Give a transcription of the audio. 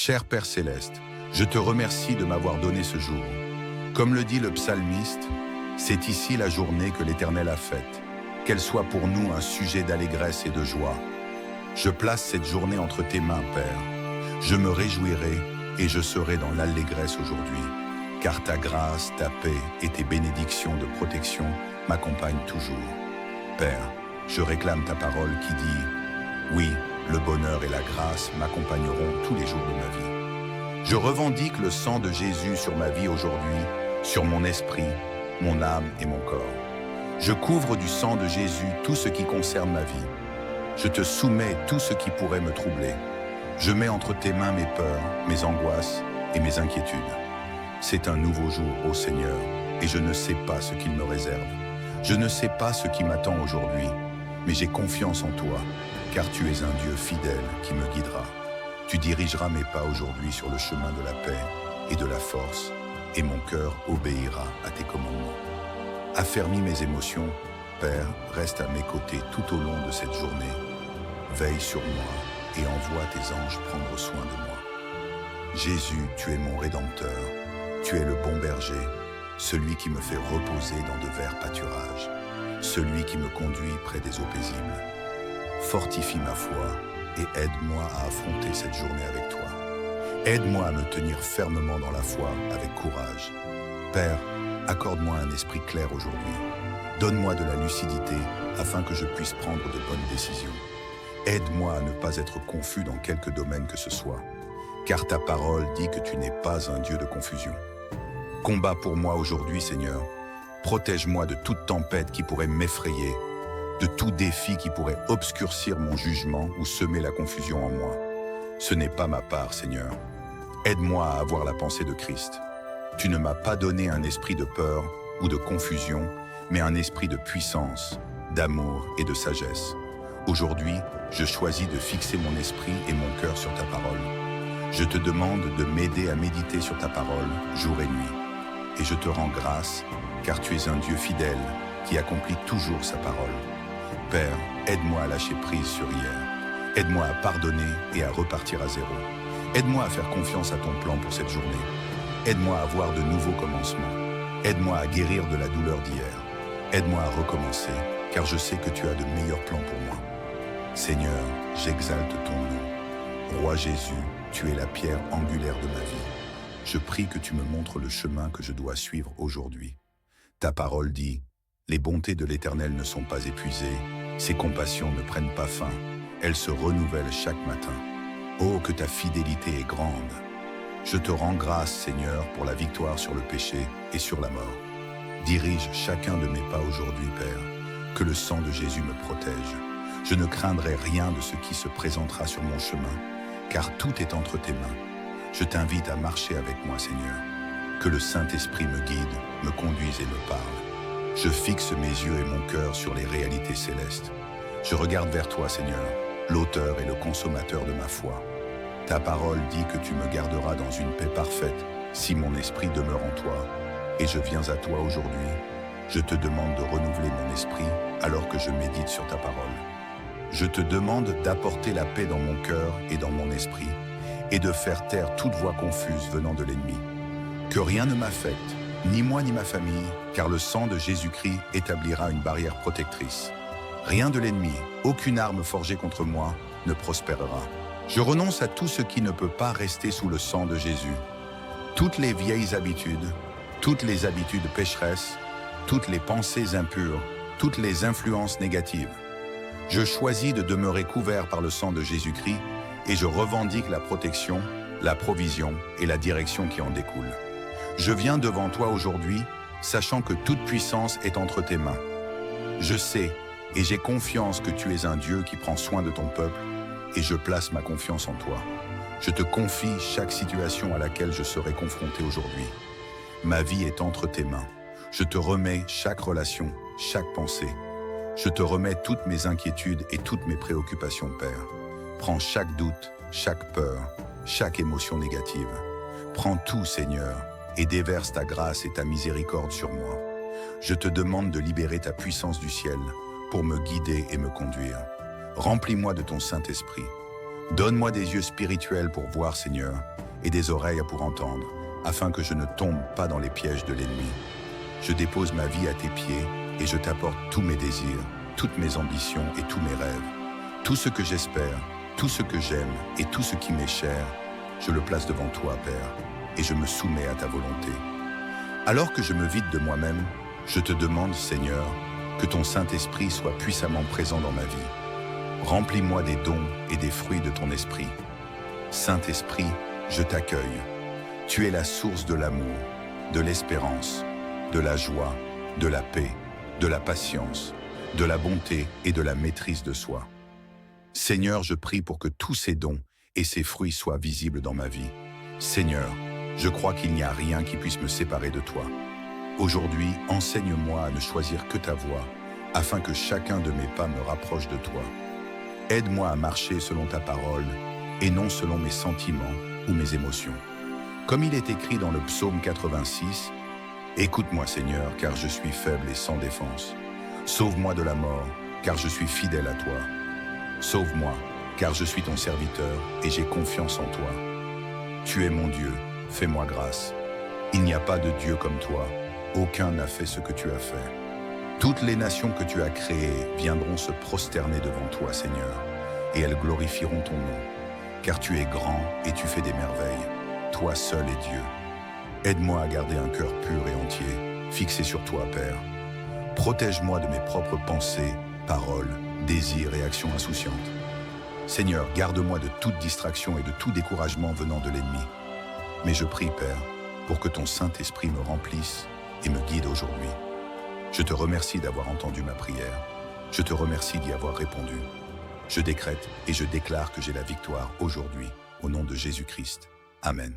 Cher Père Céleste, je te remercie de m'avoir donné ce jour. Comme le dit le psalmiste, c'est ici la journée que l'Éternel a faite, qu'elle soit pour nous un sujet d'allégresse et de joie. Je place cette journée entre tes mains, Père. Je me réjouirai et je serai dans l'allégresse aujourd'hui, car ta grâce, ta paix et tes bénédictions de protection m'accompagnent toujours. Père, je réclame ta parole qui dit « Oui, le bonheur et la grâce m'accompagneront tous les jours de ma vie. » Je revendique le sang de Jésus sur ma vie aujourd'hui, sur mon esprit, mon âme et mon corps. Je couvre du sang de Jésus tout ce qui concerne ma vie. Je te soumets tout ce qui pourrait me troubler. Je mets entre tes mains mes peurs, mes angoisses et mes inquiétudes. C'est un nouveau jour, ô Seigneur, et je ne sais pas ce qu'il me réserve. Je ne sais pas ce qui m'attend aujourd'hui, mais j'ai confiance en toi, car tu es un Dieu fidèle qui me guidera. Tu dirigeras mes pas aujourd'hui sur le chemin de la paix et de la force, et mon cœur obéira à tes commandements. Affermis mes émotions, Père, reste à mes côtés tout au long de cette journée. Veille sur moi et envoie tes anges prendre soin de moi. Jésus, tu es mon Rédempteur, tu es le bon berger, celui qui me fait reposer dans de verts pâturages, celui qui me conduit près des eaux paisibles. Fortifie ma foi et aide-moi à affronter cette journée avec toi. Aide-moi à me tenir fermement dans la foi avec courage. Père, accorde-moi un esprit clair aujourd'hui. Donne-moi de la lucidité afin que je puisse prendre de bonnes décisions. Aide-moi à ne pas être confus dans quelque domaine que ce soit, car ta parole dit que tu n'es pas un Dieu de confusion. Combat pour moi aujourd'hui, Seigneur. Protège-moi de toute tempête qui pourrait m'effrayer, de tout défi qui pourrait obscurcir mon jugement ou semer la confusion en moi. Ce n'est pas ma part, Seigneur. Aide-moi à avoir la pensée de Christ. Tu ne m'as pas donné un esprit de peur ou de confusion, mais un esprit de puissance, d'amour et de sagesse. Aujourd'hui, je choisis de fixer mon esprit et mon cœur sur ta parole. Je te demande de m'aider à méditer sur ta parole jour et nuit. Et je te rends grâce, car tu es un Dieu fidèle qui accomplit toujours sa parole. Père, aide-moi à lâcher prise sur hier. Aide-moi à pardonner et à repartir à zéro. Aide-moi à faire confiance à ton plan pour cette journée. Aide-moi à avoir de nouveaux commencements. Aide-moi à guérir de la douleur d'hier. Aide-moi à recommencer, car je sais que tu as de meilleurs plans pour moi. Seigneur, j'exalte ton nom. Roi Jésus, tu es la pierre angulaire de ma vie. Je prie que tu me montres le chemin que je dois suivre aujourd'hui. Ta parole dit, « Les bontés de l'Éternel ne sont pas épuisées, ses compassions ne prennent pas fin, elles se renouvellent chaque matin. Oh, que ta fidélité est grande! Je te rends grâce, Seigneur, pour la victoire sur le péché et sur la mort. Dirige chacun de mes pas aujourd'hui, Père, que le sang de Jésus me protège. Je ne craindrai rien de ce qui se présentera sur mon chemin, car tout est entre tes mains. Je t'invite à marcher avec moi, Seigneur. Que le Saint-Esprit me guide, me conduise et me parle. Je fixe mes yeux et mon cœur sur les réalités célestes. Je regarde vers toi, Seigneur, l'auteur et le consommateur de ma foi. Ta parole dit que tu me garderas dans une paix parfaite si mon esprit demeure en toi. Et je viens à toi aujourd'hui. Je te demande de renouveler mon esprit alors que je médite sur ta parole. Je te demande d'apporter la paix dans mon cœur et dans mon esprit et de faire taire toute voix confuse venant de l'ennemi. Que rien ne m'affecte, ni moi ni ma famille, car le sang de Jésus-Christ établira une barrière protectrice. Rien de l'ennemi, aucune arme forgée contre moi ne prospérera. Je renonce à tout ce qui ne peut pas rester sous le sang de Jésus. Toutes les vieilles habitudes, toutes les habitudes pécheresses, toutes les pensées impures, toutes les influences négatives. Je choisis de demeurer couvert par le sang de Jésus-Christ et je revendique la protection, la provision et la direction qui en découlent. Je viens devant toi aujourd'hui, sachant que toute puissance est entre tes mains. Je sais et j'ai confiance que tu es un Dieu qui prend soin de ton peuple et je place ma confiance en toi. Je te confie chaque situation à laquelle je serai confronté aujourd'hui. Ma vie est entre tes mains. Je te remets chaque relation, chaque pensée. Je te remets toutes mes inquiétudes et toutes mes préoccupations, Père. Prends chaque doute, chaque peur, chaque émotion négative. Prends tout, Seigneur, et déverse ta grâce et ta miséricorde sur moi. Je te demande de libérer ta puissance du ciel pour me guider et me conduire. Remplis-moi de ton Saint-Esprit. Donne-moi des yeux spirituels pour voir, Seigneur, et des oreilles pour entendre, afin que je ne tombe pas dans les pièges de l'ennemi. Je dépose ma vie à tes pieds et je t'apporte tous mes désirs, toutes mes ambitions et tous mes rêves. Tout ce que j'espère, tout ce que j'aime et tout ce qui m'est cher, je le place devant toi, Père, et je me soumets à ta volonté. Alors que je me vide de moi-même, je te demande, Seigneur, que ton Saint-Esprit soit puissamment présent dans ma vie. Remplis-moi des dons et des fruits de ton esprit. Saint-Esprit, je t'accueille. Tu es la source de l'amour, de l'espérance, de la joie, de la paix, de la patience, de la bonté et de la maîtrise de soi. Seigneur, je prie pour que tous ces dons et ces fruits soient visibles dans ma vie. Seigneur, je crois qu'il n'y a rien qui puisse me séparer de toi. Aujourd'hui, enseigne-moi à ne choisir que ta voie, afin que chacun de mes pas me rapproche de toi. Aide-moi à marcher selon ta parole, et non selon mes sentiments ou mes émotions. Comme il est écrit dans le psaume 86, « Écoute-moi, Seigneur, car je suis faible et sans défense. Sauve-moi de la mort, car je suis fidèle à toi. Sauve-moi, car je suis ton serviteur et j'ai confiance en toi. Tu es mon Dieu, fais-moi grâce. Il n'y a pas de Dieu comme toi, aucun n'a fait ce que tu as fait. Toutes les nations que tu as créées viendront se prosterner devant toi, Seigneur, et elles glorifieront ton nom, car tu es grand et tu fais des merveilles. Toi seul est Dieu. Aide-moi à garder un cœur pur et entier, fixé sur toi, Père. Protège-moi de mes propres pensées, paroles, désirs et actions insouciantes. Seigneur, garde-moi de toute distraction et de tout découragement venant de l'ennemi. Mais je prie, Père, pour que ton Saint-Esprit me remplisse et me guide aujourd'hui. Je te remercie d'avoir entendu ma prière. Je te remercie d'y avoir répondu. Je décrète et je déclare que j'ai la victoire aujourd'hui, au nom de Jésus-Christ. Amen.